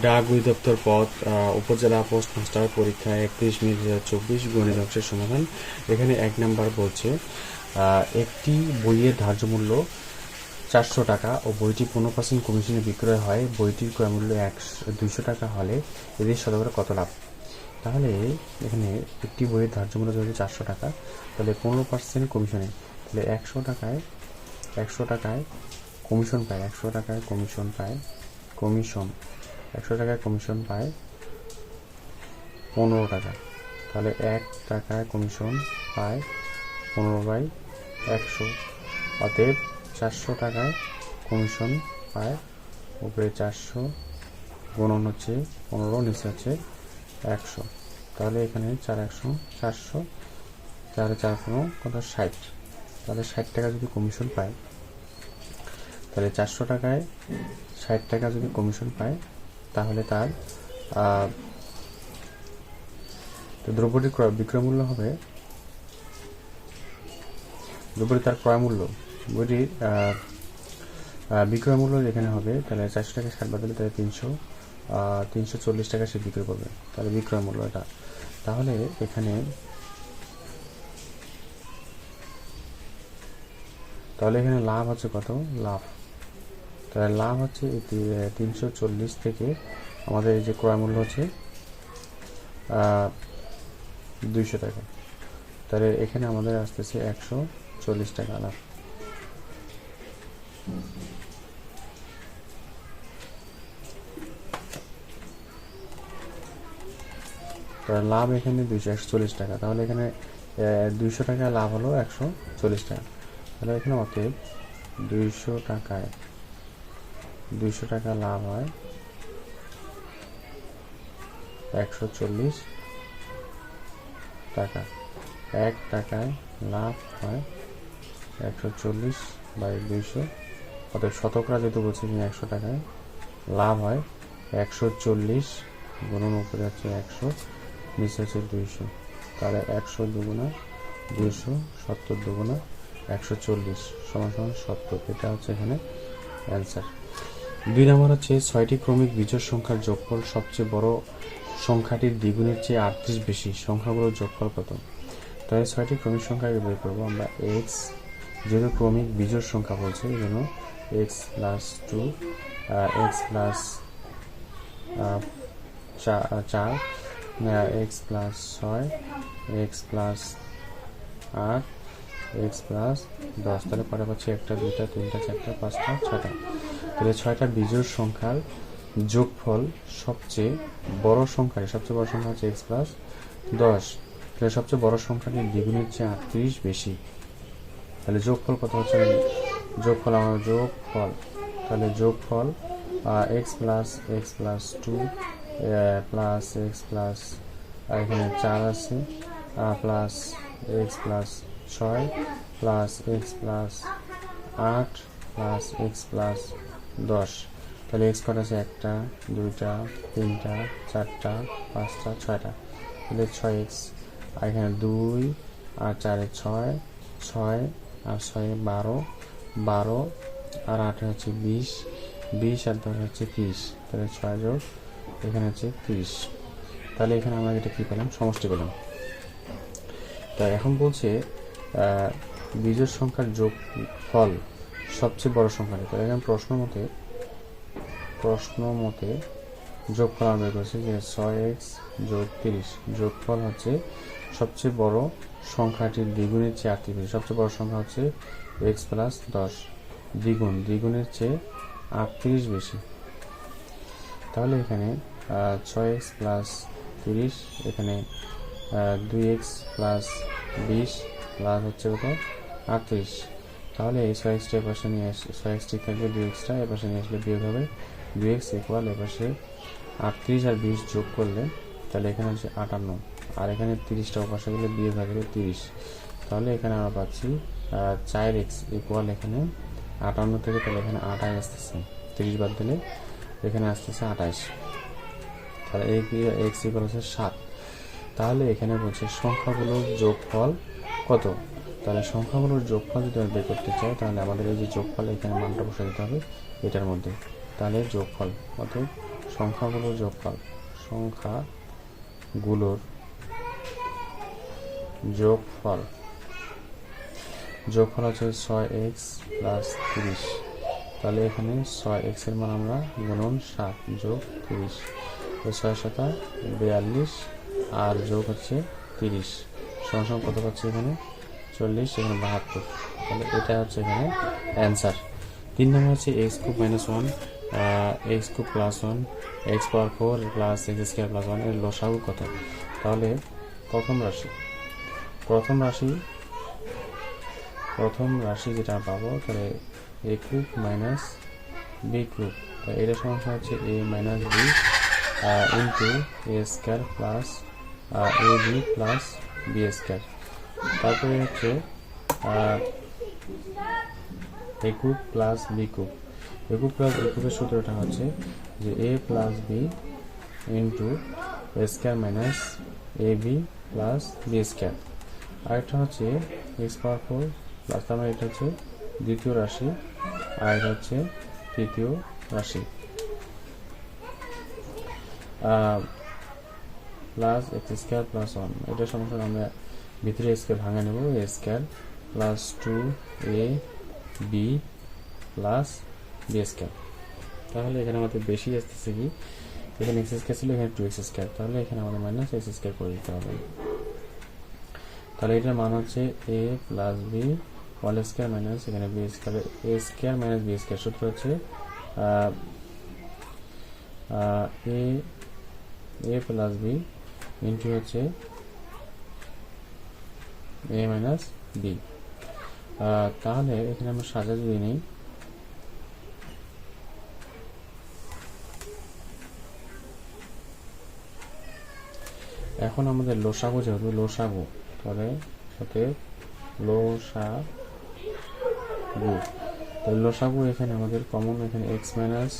ডাক অধিদপ্তর পদ উপজেলা পোস্ট মাস্টার পরীক্ষা 31 মে 2024 গণিত অংশের সমাধান। এখানে 1 নাম্বার বলছে একটি বইয়ের ধার্য মূল্য 400 টাকা ও বইটি 15% কমিশনে বিক্রয় হয়। বইটির ক্রয় মূল্য 200 টাকা হলে এদের শতকরা কত লাভ? তাহলে এখানে একটি বইয়ের ধার্য মূল্য যদি 400 টাকা, তাহলে 15% কমিশনে, তাহলে 100 টাকায় কমিশন পায়, 100 টাকায় কমিশন পায়, 100 টাকায় কমিশন পায় 15 টাকা, তাহলে 1 টাকায় কমিশন পায় 15/100। অতএব 400 টাকায় কমিশন পায়, উপরে 400 গুণন হচ্ছে 15, নিচে হচ্ছে 100, তাহলে এখানে 4 400, 4 4 কত 60, তাহলে 60 টাকা যদি কমিশন পায়, তাহলে 400 টাকায় 60 টাকা যদি কমিশন পায়, তাহলে তার দ্রব্যটির বিক্রয় মূল্য হবে, দ্রব্যটি তার ক্রয় মূল্য, বইটির বিক্রয় মূল্য যেখানে হবে, তাহলে 400 টাকা 60 বাদ দিলে তাহলে 340 টাকা সে বিক্রি করবে, তাহলে বিক্রয় মূল্য এটা। তাহলে এখানে লাভ হচ্ছে কত? লাভ, তাহলে লাভ হচ্ছে 340 থেকে আমাদের এই যে ক্রয় মূল্য হচ্ছে 200 টাকা, তাহলে এখানে আমাদের আসতেছে 140 টাকা লাভ। লাভ এখানে 140 টাকা, তাহলে এখানে 200 টাকা লাভ হলো 140 টাকা, তাহলে এখানে অতএব 200 টাকা লাভ হয় 140 টাকা, 1 টাকায় লাভ হয় 140/200, অতএব শতকরা যেহেতু বলছি 100 টাকায় লাভ হয় 140 গুণন উপরে হচ্ছে 100, নিচে হচ্ছে 200, তাহলে 100 দুগুণা 200, 70 দুগুণা 140 = 70, এটা হচ্ছে এখানে অ্যান্সার। 2 নম্বর হচ্ছে 6টি ক্রমিক বিজোড় সংখ্যার যোগফল সবচেয়ে বড় সংখ্যাটির দ্বিগুণের চেয়ে 38 বেশি, সংখ্যাগুলোর যোগফল কত? তাহলে 6টি ক্রমিক সংখ্যাকে বের করবো আমরা। x যেহেতু ক্রমিক বিজোড় সংখ্যা বলছে, এই জন্য x + 2, x + 4, x + 6, x + 8, x + 10, তাহলে পরে পাচ্ছি 1টা 2টা 3টা 4টা 5টা 6টা, তাহলে 6টা বিজোড় সংখ্যার যোগফল সবচেয়ে বড় সংখ্যা হচ্ছে x + 10, তাহলে সবচেয়ে বড় সংখ্যাটির দ্বিগুণের চেয়ে 38 বেশি, তাহলে যোগফল কত হচ্ছে? তাহলে যোগফল x + 2 প্লাস x প্লাস এখানে 4 আছে, plus x + 6 plus x + 8 plus x + 10, তাহলে x কত আছে? 1টা 2টা 3টা 4টা 5টা 6টা, তাহলে 6x, আর এখানে 2 আর 4 6, 6 আর 6 12, 12 আর 8 হচ্ছে 20, 20 আর 10 হচ্ছে 30, তাহলে 6 যোগ এখানে হচ্ছে 30, তাহলে এখানে আমরা এটা কি পেলাম? সমষ্টি পেলাম। তাই এখন বলছে বিজোড় সংখ্যার যোগফল সবচেয়ে বড় সংখ্যাটি, তাহলে এখানে প্রশ্ন মতে যোগফল আমরা বের করছি যে 6x + 30, যোগফল হচ্ছে সবচেয়ে বড় সংখ্যাটির দ্বিগুণের চেয়ে 38 বেশি, সবচেয়ে বড় সংখ্যা হচ্ছে x + 10, দ্বিগুণের চেয়ে 38 বেশি, তাহলে এখানে 6x + 30, এখানে 2x + 20 প্লাস হচ্ছে কত? 38, তাহলে এই 6xটা এপাশে নিয়ে 6xটি থাকবে, 2xটা এপাশে নিয়ে আসলে বিয়োগ হবে, 2x = এপাশে 38 আর 20 যোগ করলে তাহলে এখানে হচ্ছে 58, আর এখানে 30টা ওপাশে গেলে বিয়োগ হয়ে যাবে 30, তাহলে এখানে আমরা পাচ্ছি 4x = এখানে 58 থেকে, তাহলে এখানে 28 আসতেছে, 30 বাদ দিলে এখানে আসতেছে 28, তাহলে x হচ্ছে 7, তাহলে এখানে বলছে সংখ্যাগুলোর যোগফল কত? তাহলে সংখ্যাগুলোর যোগফল যদি আমরা বের করতে চাই, তাহলে আমাদের এই যে যোগফল এখানে মানটা বসে দিতে হবে এটার মধ্যে, তাহলে যোগফল অতএব সংখ্যাগুলোর যোগফল হচ্ছে 6x প্লাস 30। তাহলে এখানে 6x এর মান আমরা গুণন 7 যোগ 30, তো 6 7 42 আর যোগ হচ্ছে 30 সমান কত পাচ্ছি এখানে 40, এখানে 72। তাহলে এটা হচ্ছে এখানে অ্যান্সার। 3 নম্বর হচ্ছে x cube minus 1 x cube plus 1 x পাওয়ার 4 প্লাস x স্কয়ার প্লাস 1 এর লসাগু কত? তাহলে প্রথম রাশি যেটা পাবো, তাহলে a cube minus b cube, এটা সমস্যা হচ্ছে a minus b into a square plus ab plus b square. তারপরে হচ্ছে a cube plus b cube, a cube plus b কিউবের সূত্রটা হচ্ছে যে a plus b into a square minus ab plus b square. আরেকটা হচ্ছে x পাওয়ার 4 plus, তার মানে এটা হচ্ছে দ্বিতীয় রাশি আর এটা হচ্ছে তৃতীয় রাশি, প্লাস x স্কয়ার প্লাস 1। এটা সমস্যা আমরা ভিতরে স্কয়ার ভাঙা নেব, a square plus 2ab plus b square. তাহলে এখানে আমাদের বেশি আসতেছে কি, এখানে x স্কয়ার ছিল, এখানে 2x স্কয়ার, তাহলে এখানে আমাদের মাইনাস x স্কয়ার করে দিতে হবে। তাহলে এটার মান হচ্ছে a plus b whole square minus এখানে b square, a square minus b square. সূত্র হচ্ছে a প্লাস b ইন্টু হচ্ছে a মাইনাস b। তাহলে এখানে আমরা সাজা যদি নেই, এখন আমাদের লসাগু যেহেতু লসাগু, তাহলে সাথে লসাগু এখানে আমাদের কমন, এখানে x মাইনাস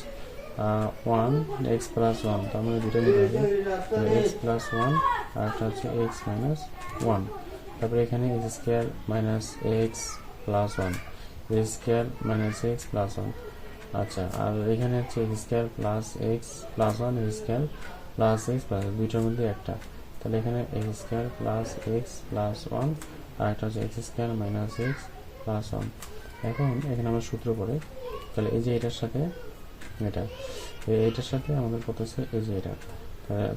1 x প্লাস 1, তার মানে দুটো নিতে হবে, x প্লাস 1 আর একটা হচ্ছে x মাইনাস 1। তারপরে এখানে x square minus x plus 1, x square minus x plus 1। আচ্ছা, আর এখানে হচ্ছে x square plus x plus 1, x square plus x plus, দুইটার মধ্যে একটা, তাহলে এখানে x square plus x plus 1 আর একটা হচ্ছে x square minus x plus 1। এখন এখানে আমরা সূত্র করে, তাহলে এই যে এটার সাথে এটার সাথে আমাদের কত আছে, এই যে এটা,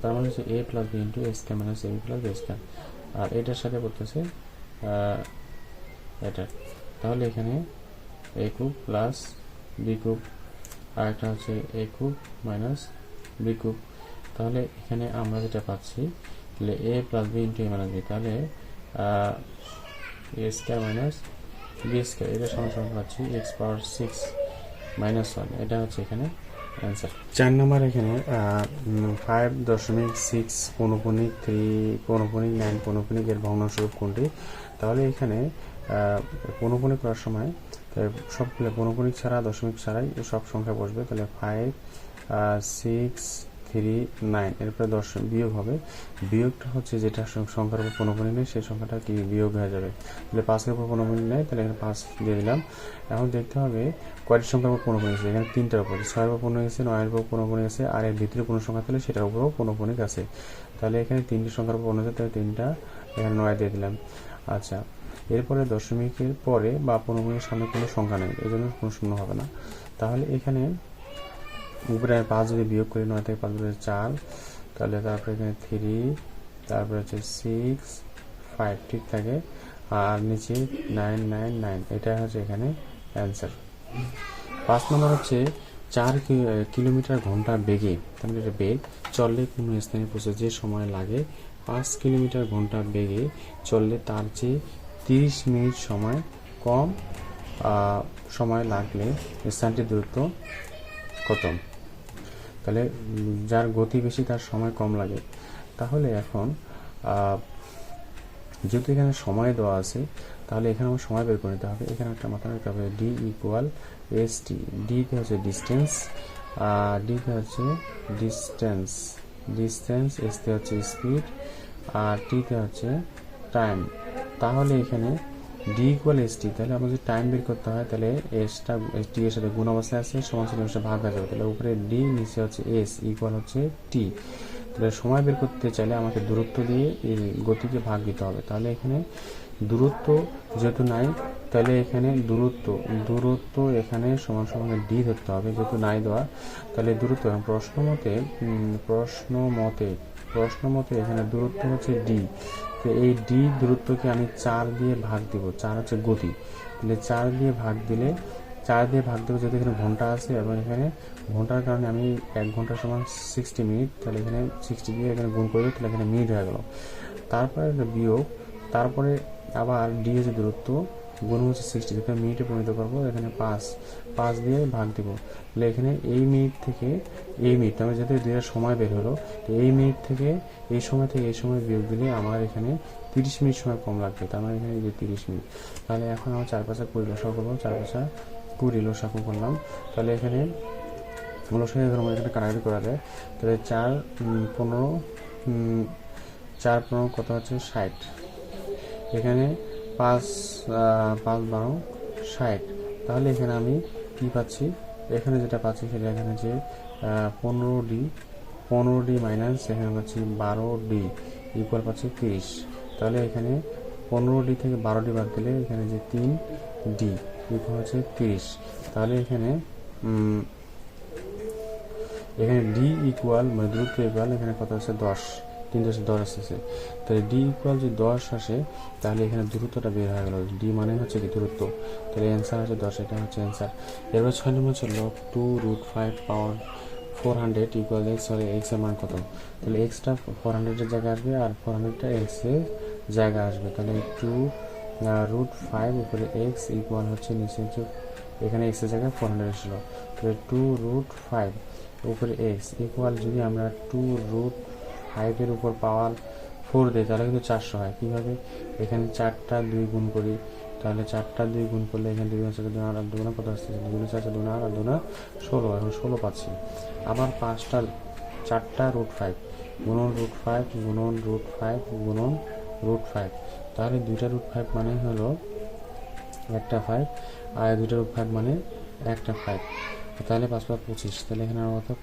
তার মানে হচ্ছে a plus b into x square minus a plus b square, আর এটার সাথে করতেছে এটা। তাহলে এখানে a cube plus b cube আর একটা হচ্ছে a cube minus b cube. তাহলে এখানে আমরা যেটা পাচ্ছি, তাহলে a plus b into a minus b, তাহলে a square minus b square, এটা সমান পাচ্ছি x পাওয়ার 6 মাইনাস 1। এটা হচ্ছে এখানে অ্যান্সার। 4 নম্বর এখানে 5.6 পৌনঃপুনিক 3 পৌনঃপুনিক 9 পৌনঃপুনিক এর ভগ্নাংশরূপ কোনটি? তাহলে এখানে পৌনঃপুনিক করার সময় সবগুলো পৌনঃপুনিক ছাড়া দশমিক ছাড়াই সব সংখ্যা বসবে। তাহলে 5 6 3 9 এরপরে বিয়োগ হবে, বিয়োগটা হচ্ছে যেটা সংখ্যার উপর পৌনঃপুনিক নেই সেই সংখ্যাটা কি বিয়োগ হয়ে যাবে। তাহলে 5 এর উপর পৌনঃপুনিক নেই, তাহলে এখানে 5 দিয়ে দিলাম। এখন দেখতে হবে কয়টি সংখ্যার উপর পৌনঃপুনিক আছে, এখানে 3টার উপর, 6 এর উপর পৌনঃপুনিক আছে, 9 এর উপর পৌনঃপুনিক আছে, আর এর ভিতরে কোনো সংখ্যা থাকলে সেটার উপরও পৌনঃপুনিক আছে। তাহলে এখানে 3টি সংখ্যার উপর পৌনঃপুনিক আছে, তাহলে 3টা এখানে 9 দিয়ে দিলাম। আচ্ছা, এরপরে দশমিকের পরে বা পৌনঃপুনিকের সামনে কোনো সংখ্যা নেই, এই জন্য কোনো শূন্য হবে না। তাহলে এখানে উপরে 5 যদি বিয়োগ করি, 9 থেকে 5 বিয়োগ 4, তাহলে তারপরে এখানে 3, তারপরে হচ্ছে 6 5 ঠিক থাকে, আর নিচে 9 9 9, এটা হচ্ছে এখানে অ্যান্সার। 5 নম্বর হচ্ছে 4 কিলোমিটার ঘন্টা বেগে, তার মানে বেগ চললে কোনো স্থানে পৌঁছে যে সময় লাগে 5 কিলোমিটার ঘন্টা বেগে চললে তার চেয়ে 30 মিনিট সময় কম সময় লাগলে স্থানটির দূরত্ব কত? তাহলে যার গতি বেশি তার সময় কম লাগে। তাহলে এখন যেহেতু এখানে সময় দেওয়া আছে, তাহলে এখানে আমার সময় বের করে নিতে হবে। এখানে একটা মাথা রাখতে হবে, ডি ইকুয়াল এস টি। ডিতে হচ্ছে ডিস্টেন্স, ডিতে হচ্ছে ডিস্টেন্স, এসতে হচ্ছে স্পিড, আর টিতে হচ্ছে টাইম। তাহলে এখানে ডি ইকুয়াল এস টি, তাহলে আমাদের যদি টাইম বের করতে হয় তাহলে এসটা টি এর সাথে গুণ অবস্থায় আছে, সমান চিহ্ন এসে ভাগ হয়ে যাবে, তাহলে উপরে ডি নিচে হচ্ছে এস ইকুয়াল হচ্ছে টি। তাহলে সময় বের করতে চাইলে আমাকে দূরত্ব দিয়ে এই গতিকে ভাগ দিতে হবে। তাহলে এখানে দূরত্ব যেহেতু নাই, তাহলে এখানে দূরত্ব এখানে সমান সমান ডি ধরতে হবে, যেহেতু নাই দেওয়া। তাহলে দূরত্ব প্রশ্ন মতে এখানে দূরত্ব হচ্ছে ডি। তো এই ডি দূরত্বকে আমি 4 দিয়ে ভাগ দিব, 4 হচ্ছে গতি, তাহলে 4 দিয়ে ভাগ দেবো, যেহেতু এখানে ঘন্টা আছে এবং এখানে ঘন্টার কারণে আমি 1 ঘন্টা সমান 60 মিনিট, তাহলে এখানে 60 দিয়ে এখানে গুণ করে, তাহলে এখানে মিনিট হয়ে গেল। তারপরে বিয়োগ, তারপরে আবার ডি হচ্ছে দূরত্ব, গুণ হচ্ছে 60, এখানে মিনিটে পরিণত করবো, এখানে 5 দিয়ে ভাগ দিব। তাহলে এখানে এই মিনিট থেকে এই মিনিট, আমি যেহেতু দুইটা সময় বের হলো, তো এই মিনিট থেকে এই সময় বিয়োগ দিলে আমার এখানে 30 মিনিট সময় কম লাগবে, তার মানে এখানে যে 30 মিনিট। তাহলে এখন আমার 4 5 20 লসাগু করবো, 4 5 20 লসাগু করলাম। তাহলে এখানে লসাগু এখানে কাটাকাটি করা যায়, তাহলে 4 15 কত হচ্ছে 60, এখানে 5 12 60। তাহলে এখানে আমি কি পাচ্ছি, এখানে যেটা পাচ্ছি সেটা এখানে যে 15D মাইনাস এখানে পাচ্ছি 12D ইকুয়াল পাচ্ছি 30। তাহলে এখানে 15D থেকে 12D বাদ দিলে এখানে যে 3D ইকুয়াল হচ্ছে 30। তাহলে এখানে ডি ইকুয়াল মানে দূরত্ব ইকুয়াল এখানে কত আছে 10, 3 10 10 আসতেছে। তাহলে ডি ইকুয়াল যদি 10 আসে তাহলে এখানে দূরত্বটা বের হয়ে গেল, ডি মানে হচ্ছে কি দূরত্ব, তাহলে অ্যান্সার হচ্ছে 10, এটা হচ্ছে অ্যান্সার। এরপর 6 নম্বর হচ্ছে log 2√5 পাওয়ার 400 ইকুয়াল এক্স, হলে এক্স এর মান কত। তাহলে এক্সটা 400 এর জায়গায় আসবে আর 400টা এক্স এর জায়গায় আসবে, তাহলে 2√5 উপরে এক্স ইকুয়াল হচ্ছে নিচে হচ্ছে এখানে এক্স এর জায়গায় 400 এসেছিল, তাহলে 2√5 উপরে এক্স ইকুয়াল যদি আমরা 2√5 এর উপর পাওয়ার 4 দিই তাহলে কিন্তু 400 হয়। কীভাবে, এখানে 4টা 2 গুণ করি, তাহলে 4টা 2 গুণ করলে এখানে 2 4 2 আর 2 কত আসছে, 2 4 2 আর 2 16, এখন 16 পাচ্ছি। আবার 4টা √5 গুণন √5 গুণন √5 গুণন √5, তাহলে 2টা √5 মানে হলো একটা 5 আর 2টা √5 মানে একটা 5, তাহলে 5 5 25, তাহলে এখানে আমার কথা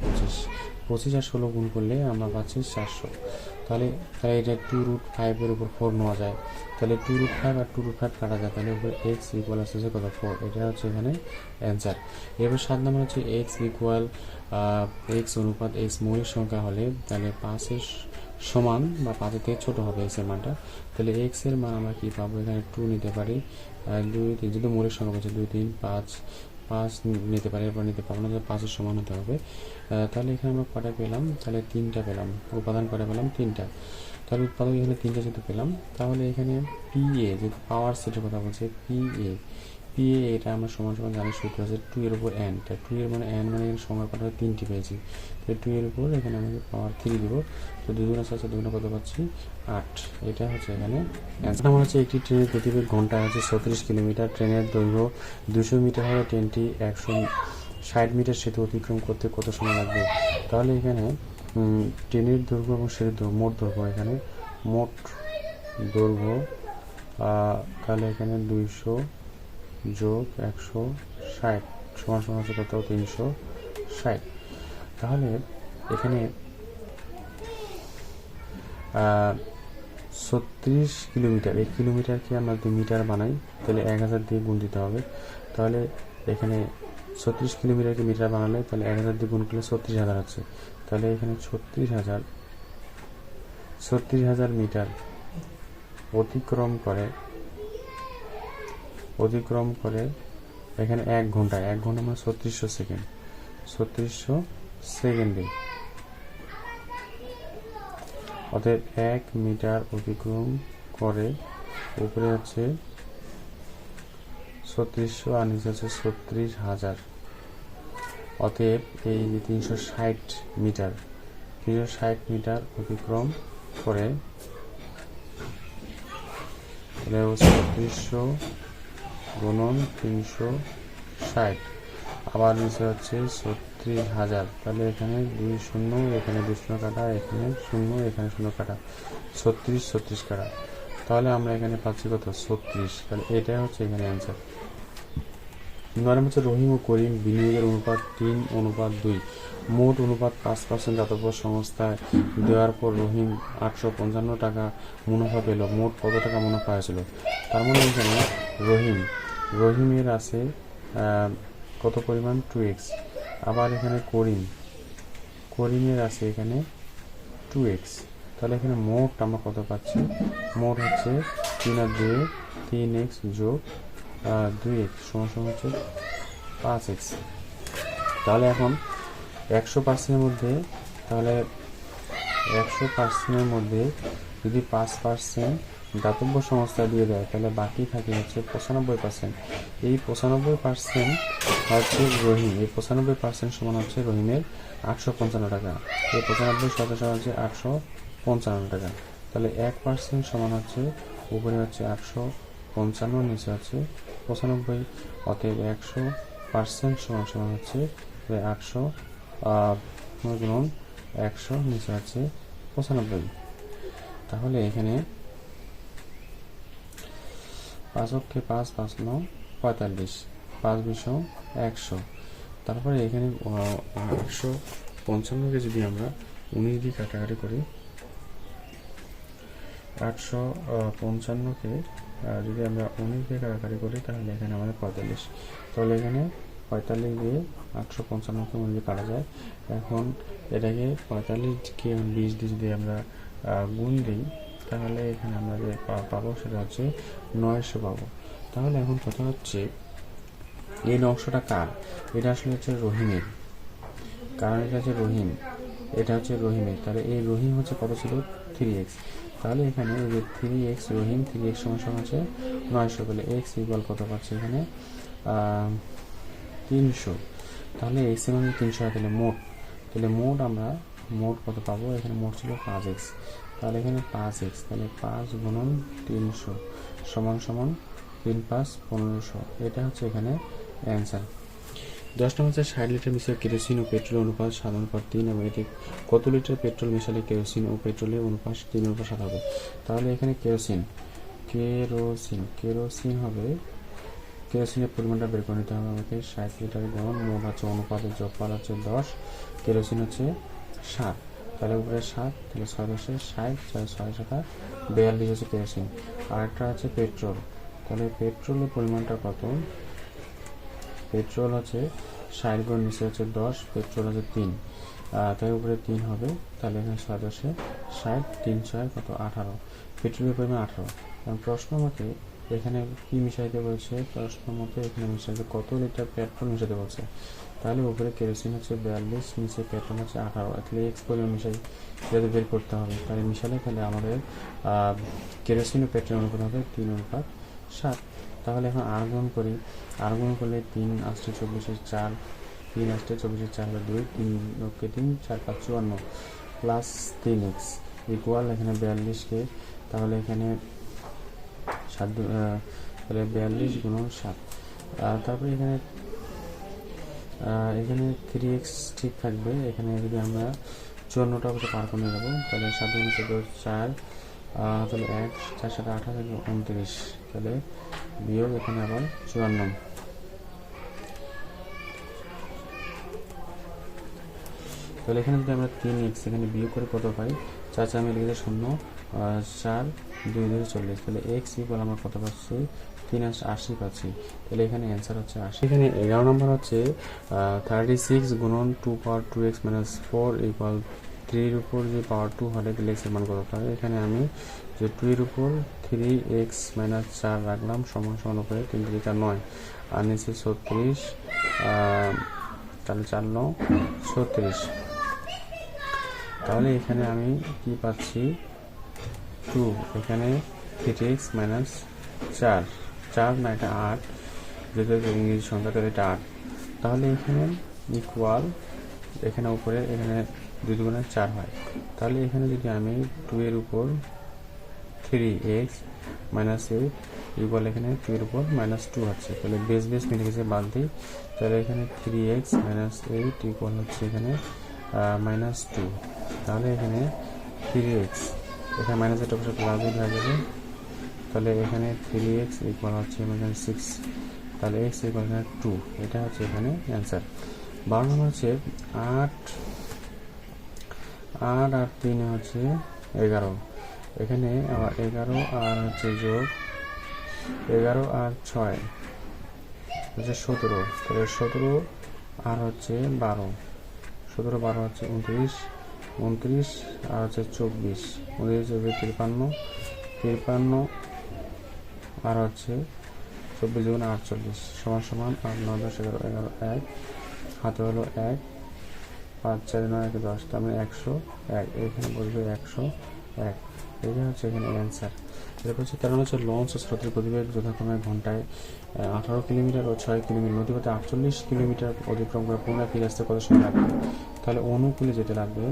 25 আর 16 গুণ করলে আমরা পাচ্ছি 400। তাহলে এটা 2√5 এর উপর 4 নেওয়া যায়, তাহলে 2√5 আর 2√5 কাটা যায়, তাহলে উপরে এক্স ইকুয়াল আসছে কত 4, এটা হচ্ছে এখানে অ্যান্সার। এবার 7 নম্বর হচ্ছে এক্স ইকুয়াল এক্স অনুপাত এক্স মৌলিক সংখ্যা হলে তাহলে 5 সমান বা 5 থেকে ছোট হবে এক্স এর মানটা, তাহলে এক্স এর মান আমরা কি পাবো, এখানে 2 নিতে পারি, 2 3 যদি মৌলিক সংখ্যা বলছে 2 3 5 নিতে পারি, এরপর নিতে পারবো না, 5 সমান হতে হবে। তাহলে এখানে আমরা কটা পেলাম, তাহলে 3টা পেলাম, উপাদান কটা পেলাম 3টা, তাহলে উৎপাদক এখানে 3টা যেহেতু পেলাম, তাহলে এখানে পিএ যেহেতু পাওয়ার সেটের কথা বলছে, পিএ এটা আমরা সমান সমান জানি সূত্র আছে 2 এর উপর n, 2 এর মানে n মানে এখানে সংখ্যা কটা 3টি পেয়েছি, তো 2 এর উপর এখানে আমাদের পাওয়ার 3 দিব, তো 2 গুণ আছে 2 গুণ কত পাচ্ছি 8, এটা হচ্ছে এখানে অ্যান্সার। আমার হচ্ছে একটি ট্রেনের গতিবেগ ঘন্টায় হচ্ছে 36 কিলোমিটার, ট্রেনের দৈর্ঘ্য 200 মিটার হলে ট্রেনটি 160 মিটার সেতু অতিক্রম করতে কত সময় লাগবে। তাহলে এখানে ট্রেনের দৈর্ঘ্য এবং সেতুর মোট দৈর্ঘ্য, এখানে মোট দৈর্ঘ্য তাহলে এখানে 200 যোগ 160 সমান সমান হচ্ছে কত 360। তাহলে এখানে 36 কিলোমিটার, এই কিলোমিটারকে আমরা যদি মিটার বানাই তাহলে 1000 দিয়ে গুণ দিতে হবে, তাহলে এখানে 36 কিলোমিটারকে মিটার বানালে তাহলে 1000 দিয়ে গুণ করলে 36,000 আছে, তাহলে এখানে 36,000 মিটার অতিক্রম করে এখানে 1 ঘন্টা মানে 3600 সেকেন্ডে, অতএব 1 মিটার অতিক্রম করে উপরে হচ্ছে 3600 আর নিচে হচ্ছে 36,000, অতএব এই যে 360 মিটার অতিক্রম করে, তাহলে 3600 গুণন 360 আবার নিচে হচ্ছে 36,000, তাহলে এখানে 2 শূন্য, এখানে 2 শূন্য কাটা, এখানে 0 এখানে 0 কাটা, 36 কাটা, তাহলে আমরা এখানে পাচ্ছি কত 36। তাহলে এটাই হচ্ছে এখানে অ্যান্সার। 9 নম্বর হচ্ছে রহিম ও করিম বিনিয়োগের অনুপাত 3:2, মোট অনুপাত 5% দাতব্য সংস্থায় দেওয়ার পর রহিম 855 টাকা মুনাফা পেল, মোট কত টাকা মুনাফা হয়েছিল? তার মানে এখানে রহিমের আছে কত পরিমাণ 2x, আবার এখানে করিমের আছে এখানে 2x। তাহলে এখানে মোট আমরা কত পাচ্ছি? মোট হচ্ছে 3 আর 2 3x যোগ 2x সমান হচ্ছে 5x। তাহলে এখন 100%-এর মধ্যে, তাহলে 100%-এর মধ্যে যদি 5% দাতব্য সংস্থা দিয়ে দেয়, তাহলে বাকি থাকে হচ্ছে 95%। এই 95% হচ্ছে রহিম, এই 95% সমান হচ্ছে রহিমের 855 টাকা। এই 95 হচ্ছে 855 টাকা। তাহলে 1% সমান হচ্ছে উপরে হচ্ছে 855, নিচে হচ্ছে 95। অতএব 100% সমান হচ্ছে 800 গুণন 100, নিচে হচ্ছে 95। তাহলে এখানে 5 অক্ষে 5 5 9 45, 5 20 100। তারপরে এখানে 155-কে যদি আমরা 19 দিয়ে কাটাকাটি করি, 855-কে যদি আমরা 19 দিয়ে কাটাকাটি করি, তাহলে এখানে আমাদের 45। তাহলে এখানে 45 দিয়ে 855-কে 19 দিয়ে কাটা যায়। এখন এটাকে 45-কে 20 দিয়ে যদি আমরা গুণ দিই, তাহলে এখানে আমরা যে পাবো সেটা হচ্ছে 900 পাবো। তাহলে এখন কথা হচ্ছে এই অংশটা কার? এটা আসলে হচ্ছে রহিমের, কারণ এটা হচ্ছে রহিম, এটা হচ্ছে রহিমের। তাহলে এই রহিম হচ্ছে কত ছিল? 3x। তাহলে এখানে এই যে 3x রহিম, 3x সমান হচ্ছে 900। তাহলে x ইকুয়াল কত পাচ্ছি এখানে? 300। তাহলে x এর মান 300 হয়। তাহলে মোট আমরা কত পাবো? এখানে মোট ছিল 5x। তাহলে এখানে 5x, তাহলে 5 গুণন 300 সমান 3 5 1500। এটা হচ্ছে এখানে অ্যান্সার। 10 নম্বর হচ্ছে 60 লিটার মিশ্রিত কেরোসিন ও পেট্রোল অনুপাত 7:3, এবং এটি কত লিটার পেট্রোল মেশালে কেরোসিন ও পেট্রোলের অনুপাত 3:7 হবে? তাহলে এখানে কেরোসিন হবে, কেরোসিনের পরিমাণটা বের করে নিতে হবে আমাকে। 60 লিটার গুণ মোট হচ্ছে অনুপাতের যোগফল হচ্ছে 10, কেরোসিন হচ্ছে 7, তাহলে উপরে 7, তাহলে 6 10 60, 6 7 42 হচ্ছে কেরোসিন। আর একটা আছে পেট্রোল, তাহলে পেট্রোলের পরিমাণটা কত? পেট্রোল হচ্ছে 60 গুণ নিচে হচ্ছে 10, পেট্রোল হচ্ছে 3, তাই উপরে 3 হবে। তাহলে এখানে 6 10 60, 3 6 কত 18, পেট্রোলের পরিমাণ 18। কারণ প্রশ্ন মতে এখানে কি মিশাইতে বলছে? প্রশ্ন মতে এখানে মিশাইতে কত লিটার পেট্রোল মিশাতে বলছে। তাহলে উপরে কেরোসিন হচ্ছে 42, নিচে পেট্রোল হচ্ছে 18, তাহলে এক্স পরিমাণ মিশাই যাতে বের করতে হবে। তাহলে মিশালে তাহলে আমাদের কেরোসিন ও পেট্রোল অনুপাত হবে 3:7। তাহলে এখন আর গুণ করলে 3 আসছে 24 4, 3 আসছে 24 4 2, 3 3 4 5 54 প্লাস 3x ইকুয়াল এখানে 42-কে, তাহলে এখানে 7 তাহলে 42 গুণন 7। তারপরে এখানে 3x ঠিক থাকবে। এখানে যদি আমরা 54টা অবশ্য পার করে নেবো, তাহলে 7 গুণ 4, তাহলে 1 4 7 8 থেকে 29, তাহলে বিয়োগ এখানে আবার 54। তাহলে এখানে যদি আমরা 3x এখানে বিয়োগ করে কত পাই? 4 4 মিলে 0, 4 2 2 40, তাহলে x ইকুয়াল আমরা কত পাচ্ছি? 3 80 পাচ্ছি। তাহলে এখানে অ্যান্সার হচ্ছে 80। এখানে 11 নম্বর হচ্ছে 36 গুণন 2 পাওয়ার 2x - 4 ইকুয়াল 3 এর উপর যে পাওয়ার 2 হলে তাহলে x এর মান কত হবে? এখানে আমি যে 2 এর উপর 3x - 4 রাখলাম সমান উপরে 3 3 9, আর নিচে 36, তাহলে 4 9 36। তাহলে এখানে আমি কি পাচ্ছি? 2, এখানে 3x - 4 না, এটা 8, যেহেতু ইংরেজি সংখ্যা, তাহলে এটা 8। তাহলে এখানে ইকুয়াল এখানে উপরে এখানে 2 দুগুণে 4 হয়। তাহলে এখানে যদি আমি 2 এর উপর 3x - 8 ইকুয়াল এখানে 2 এর উপর -2 হচ্ছে, তাহলে বেস মিলে গেছে, বাদ দিই। তাহলে এখানে 3x - 8 ইকুয়াল হচ্ছে এখানে -2। তাহলে এখানে 3x, এখানে মাইনাস এটা অবশ্যই প্লাস হয়ে যাবে, তাহলে এখানে 3x ইকুয়াল হচ্ছে এখানে 6, তাহলে x ইকুয়াল এখানে 2, এটা হচ্ছে এখানে অ্যান্সার। 12 নম্বর হচ্ছে 8 আর 3 হচ্ছে 11, এখানে আবার 11 আর হচ্ছে যোগ 11 আর 6 হচ্ছে 17, তাহলে 17 আর হচ্ছে 12, 17 12 হচ্ছে 29, 29 আর হচ্ছে 24, 29 হবে 53, 53 আর হচ্ছে 24 গুণ 48 সমান সমান 8 9 10 11 11 1 হাতে হলো 1 5 4 9 1 10, তার মানে 101, এখানে বসবে 101, এটা হচ্ছে এখানে অ্যান্সার। এরপর হচ্ছে কারণ হচ্ছে লঞ্চ ও স্রোতের গতিবেগ যথাক্রমে ঘন্টায় 18 কিলোমিটার ও 6 কিলোমিটার, নদীপথে 48 কিলোমিটার অতিক্রম করে পুনরায় ফিরে আসতে কত সময় লাগবে? তাহলে অনুকূলে যেতে লাগবে,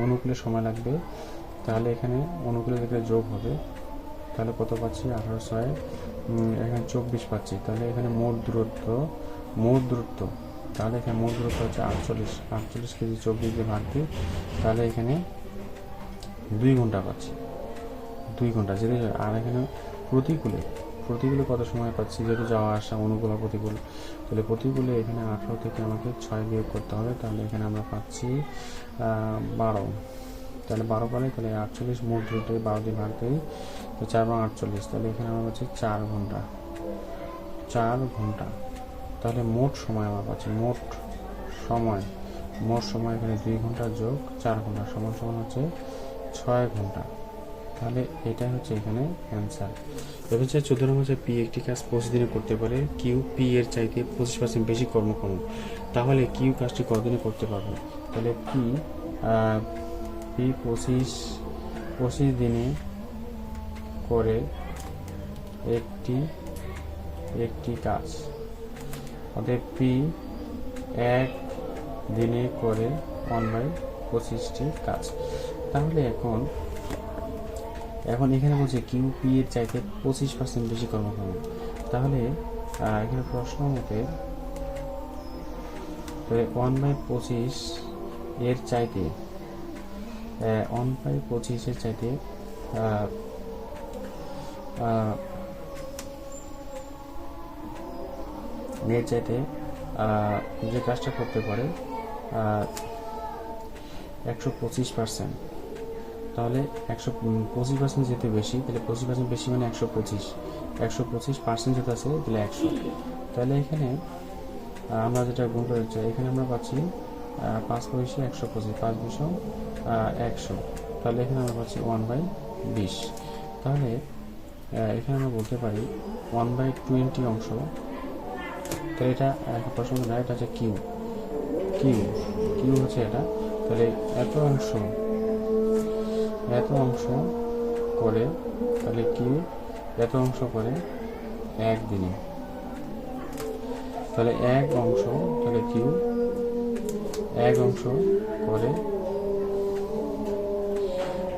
অনুকূলে সময় লাগবে, তাহলে এখানে অনুকূলে থেকে যোগ হবে, তাহলে কত পাচ্ছি 18 6 এখানে 24 পাচ্ছি, তাহলে এখানে মোট দূরত্ব, তাহলে এখানে মোট দূরত্ব হচ্ছে 48 কেজি 24 দিয়ে ভাগ দিই, তাহলে এখানে 2 ঘন্টা পাচ্ছি, 2 ঘন্টা যেতে। আর এখানে প্রতিকূলে কত সময় পাচ্ছি, যেহেতু যাওয়া আসা অনুকূল আর প্রতিকূল, তাহলে প্রতিকূলে এখানে 18 থেকে আমাকে 6 বিয়োগ করতে হবে, তাহলে এখানে আমরা পাচ্ছি 12, তাহলে 12 পালে তাহলে 48 মোট দূরত্ব 12 দিয়ে ভাগ দিই, তো 4 বা 48, তাহলে এখানে আমরা পাচ্ছি 4 ঘন্টা, তাহলে মোট সময় আমরা পাচ্ছি, মোট সময় এখানে 2 ঘন্টা যোগ 4 ঘন্টা সমান সমান হচ্ছে 6 ঘন্টা, তাহলে এটাই হচ্ছে এখানে অ্যান্সার। এবার হচ্ছে 14 নম্বর হচ্ছে পি একটি কাজ 25 দিনে করতে পারে, কিউ পি এর চাইতে 25% বেশি কর্মক্ষম, তাহলে কিউ কাজটি কতদিনে করতে পারবে? তাহলে পি 25 দিনে করে একটি কাজ, অতএব পি 1 দিনে করে 1/25টি কাজ। তাহলে এখন এখানে বলছে কিউ পি এর চাইতে 25% বেশি কর্মক্ষম, তাহলে এখানে প্রশ্ন মতে 1/25 এর চাইতে 1/25 এর চাইতে যে কাজটা করতে পারে 125%, তাহলে 125% যেতে বেশি, তাহলে 25% বেশি মানে 125% যেতে আছে তাহলে 100, তাহলে এখানে আমরা যেটা গুণ করে চাই, এখানে আমরা পাচ্ছি 5 25 125, 5 200 100, তাহলে এখানে আমরা পাচ্ছি 1/20, তাহলে এখানে আমরা বলতে পারি 1/20 অংশ, তাহলে এটা প্রশ্ন না, এটা হচ্ছে কিউ হচ্ছে এটা, তাহলে এত অংশ করে, তাহলে কিউ এত অংশ করে 1 দিনে, তাহলে 1 অংশ, তাহলে কিউ 1 অংশ করে,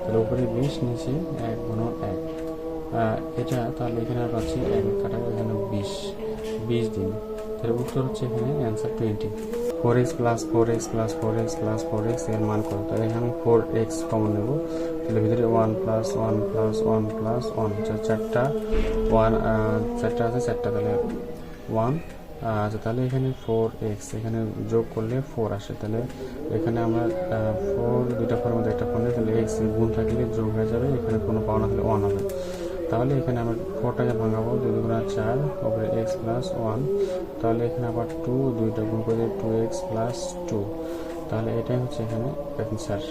তাহলে উপরে 20 নিচে 1 গুণ 1, এটা তাহলে এখানে পাচ্ছি 1 কাটা এখানে 20 দিন, তাহলে উত্তর হচ্ছে এখানে answer 20। 4x plus 4x plus 4x plus 4x এর মান কত? তাহলে এখানে 4x কমন নেব, তাহলে ভিতরে 1 প্লাস 1 প্লাস 1 প্লাস 1, চারটা আছে, তাহলে 1, আচ্ছা তাহলে এখানে 4x এখানে যোগ করলে 4 আসে, তাহলে এখানে আমরা 4 দুইটা ফোরের মধ্যে একটা ফোর নেই, তাহলে x গুণ থাকলে যোগ হয়ে যাবে, এখানে কোনো পাওয়া না থাকলে 1 হবে, তাহলে এখানে আমরা 4টাকে ভাঙাবো, 2 গুণ 4 উপরে x প্লাস 1, তাহলে এখানে আবার 2 দুইটা গুণ করে 2x প্লাস 2, তাহলে এটাই হচ্ছে এখানে অ্যান্সার।